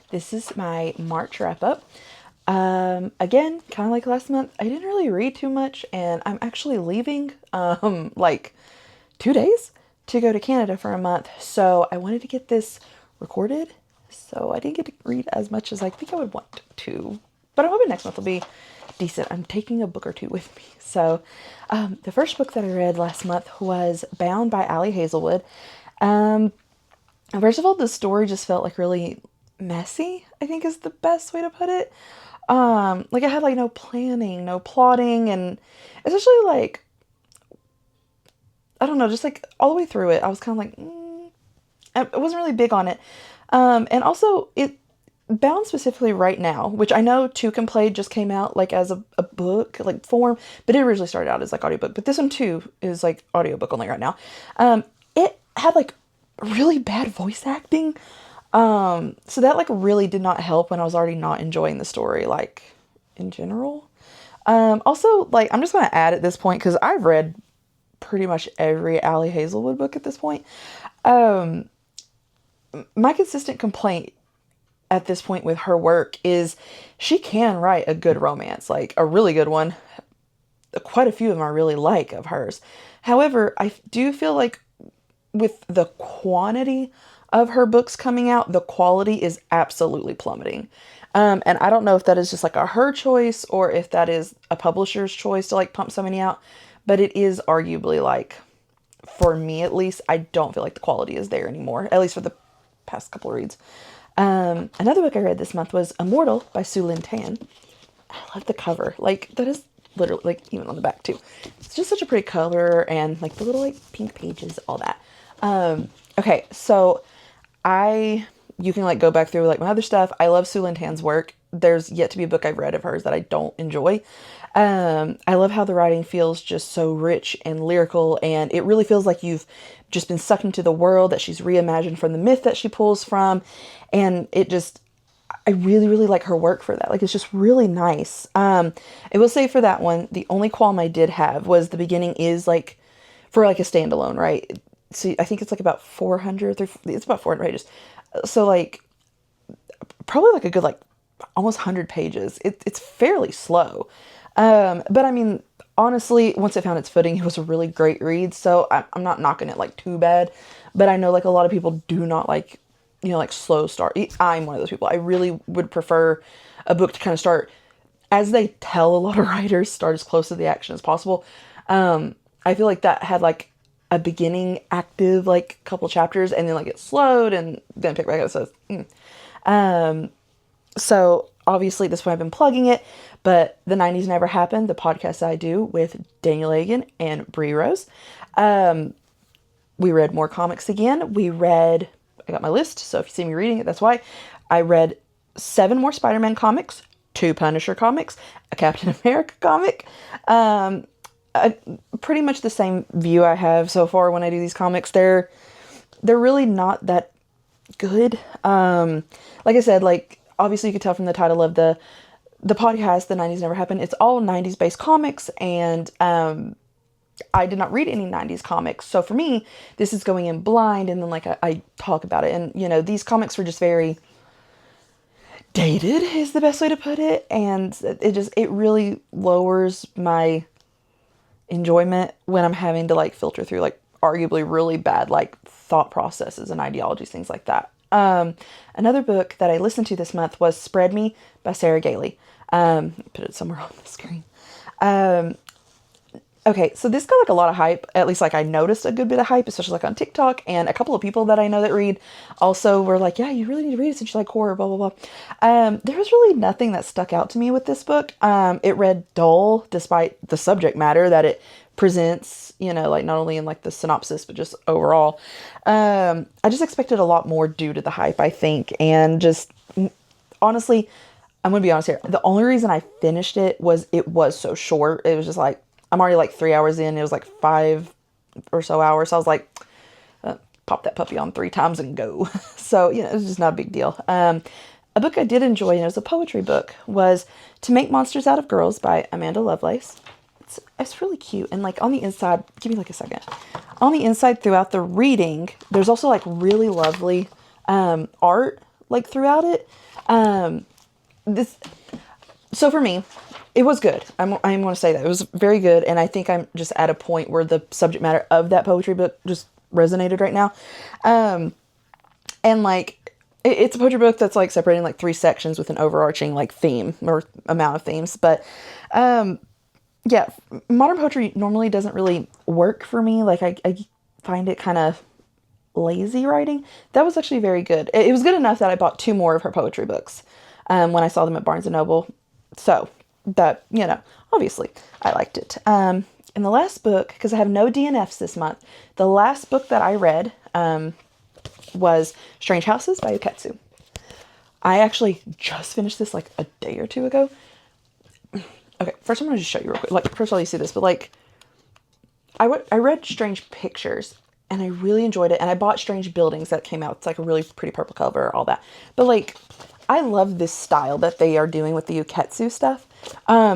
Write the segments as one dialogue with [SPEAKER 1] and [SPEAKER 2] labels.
[SPEAKER 1] This is my March wrap up. Again, kind of like last month, I didn't really read too much, and I'm actually leaving like 2 days to go to Canada for a month. So I wanted to get this recorded. So I didn't get to read as much as I think I would want to, but I'm hoping next month will be decent. I'm taking a book or two with me. So the first book that I read last month was Bound by Hazelwood. First of all, the story just felt like really messy, I think is the best way to put it. Like I had like no planning, no plotting, and especially like, I don't know, just like all the way through it, I was kind of like, I wasn't really big on it. And also it bound specifically right now, which I know Two Can Play just came out like as a book like form, but it originally started out as like audiobook, but this one too is like audiobook only right now. It had like really bad voice acting. So that like really did not help when I was already not enjoying the story, like in general. Also like, I'm just going to add at this point, cause I've read pretty much every Hazelwood book at this point. My consistent complaint at this point with her work is she can write a good romance, like a really good one. Quite a few of them I really like of hers. However, I do feel like with the quantity of her books coming out, the quality is absolutely plummeting. And I don't know if that is just like a her choice or if that is a publisher's choice to like pump so many out, but it is arguably like, for me at least, I don't feel like the quality is there anymore, at least for the past couple of reads. Another book I read this month was Immortal by Lynn Tan. I love the cover. Like, that is literally, like, even on the back, too. It's just such a pretty color, and, like, the little, like, pink pages, all that. Okay, so you can, like, go back through, like, my other stuff. I love Lynn Tan's work. There's yet to be a book I've read of hers that I don't enjoy. I love how the writing feels just so rich and lyrical, and it really feels like you've just been sucked into the world that she's reimagined from the myth that she pulls from, and I really, really like her work for that. Like, it's just really nice. I will say for that one, the only qualm I did have was the beginning is, like, for, like, a standalone, right? So I think it's, like, about 400, it's about 400 pages. So, like, probably, like, a good, like, almost 100 pages. It's fairly slow. But I mean, honestly, once it found its footing, it was a really great read. So I'm not knocking it like too bad, but I know like a lot of people do not like, like slow start. I'm one of those people. I really would prefer a book to kind of start, as they tell a lot of writers, start as close to the action as possible. I feel like that had like a beginning active, like couple chapters, and then like it slowed and then pick back up. So obviously this one I've been plugging it, but The 90s Never Happened, the podcast I do with Daniel Egan and Bree Rose. We read more comics again. I got my list, so if you see me reading it, that's why. I read 7 more Spider-Man comics, 2 Punisher comics, a Captain America comic. Pretty much the same view I have so far when I do these comics. They're really not that good. Like I said, like, obviously you could tell from the title of the podcast, The 90s Never Happened. It's all 90s based comics, and I did not read any 90s comics. So for me, this is going in blind, and then like I talk about it. And these comics were just very dated is the best way to put it. And it really lowers my enjoyment when I'm having to like filter through like arguably really bad like thought processes and ideologies, things like that. Another book that I listened to this month was Spread Me by Sarah Gailey. Put it somewhere on the screen. Okay, so this got like a lot of hype, at least like I noticed a good bit of hype, especially like on TikTok, and a couple of people that I know that read also were like, yeah, you really need to read it since you like horror, blah, blah, blah. There was really nothing that stuck out to me with this book. It read dull despite the subject matter that it presents, like not only in like the synopsis, but just overall. I just expected a lot more due to the hype, I think, and just honestly, I'm going to be honest here. The only reason I finished it was so short. It was just like, I'm already like 3 hours in. It was like 5 or so hours. So I was like, pop that puppy on 3 times and go. So, it was just not a big deal. A book I did enjoy, and it was a poetry book, was To Make Monsters Out of Girls by Amanda Lovelace. It's really cute. And like on the inside, give me like a second. On the inside throughout the reading, there's also like really lovely art, like throughout it. This So for me, it was good. I'm going to say that it was very good, and I think I'm just at a point where the subject matter of that poetry book just resonated right now. And like it's a poetry book that's like separated in like three sections with an overarching like theme or amount of themes. But yeah, modern poetry normally doesn't really work for me. Like I find it kind of lazy writing. That was actually very good. It was good enough that I bought two more of her poetry books when I saw them at Barnes and Noble. So that, obviously I liked it. And the last book, because I have no DNFs this month, the last book that I read was Strange Houses by Uketsu. I actually just finished this like a day or two ago. Okay, first I'm going to just show you real quick. Like, first of all, you see this, but like, I read Strange Pictures and I really enjoyed it. And I bought Strange Buildings that came out. It's like a really pretty purple cover, all that. But like, I love this style that they are doing with the Uketsu stuff.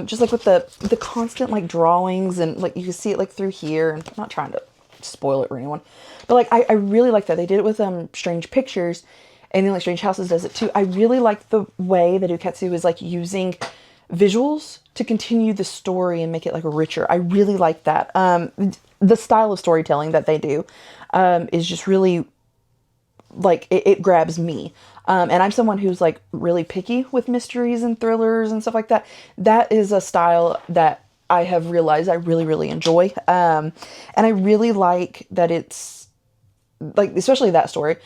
[SPEAKER 1] Just like with the constant like drawings and like you can see it like through here. And I'm not trying to spoil it for anyone, but like I really like that. They did it with Strange Pictures, and then like Strange Houses does it too. I really like the way that Uketsu is like using visuals to continue the story and make it like richer. I really like that. The style of storytelling that they do is just really like it grabs me. And I'm someone who's like really picky with mysteries and thrillers and stuff like that. That is a style that I have realized I really, really enjoy. And I really like that it's like, especially that story,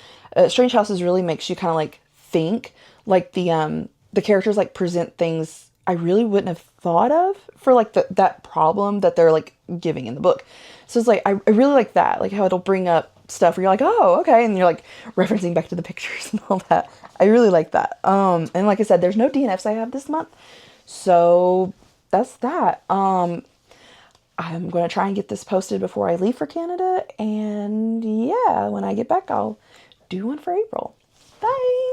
[SPEAKER 1] Strange Houses really makes you kind of like think. Like the characters like present things I really wouldn't have thought of for like that problem that they're like giving in the book. So it's like I really like that, like how it'll bring up stuff where you're like, oh, okay, and you're like referencing back to the pictures and all that. I really like that. And like I said, there's no DNFs I have this month, so that's that. I'm going to try and get this posted before I leave for Canada, and yeah, when I get back, I'll do one for April. Bye!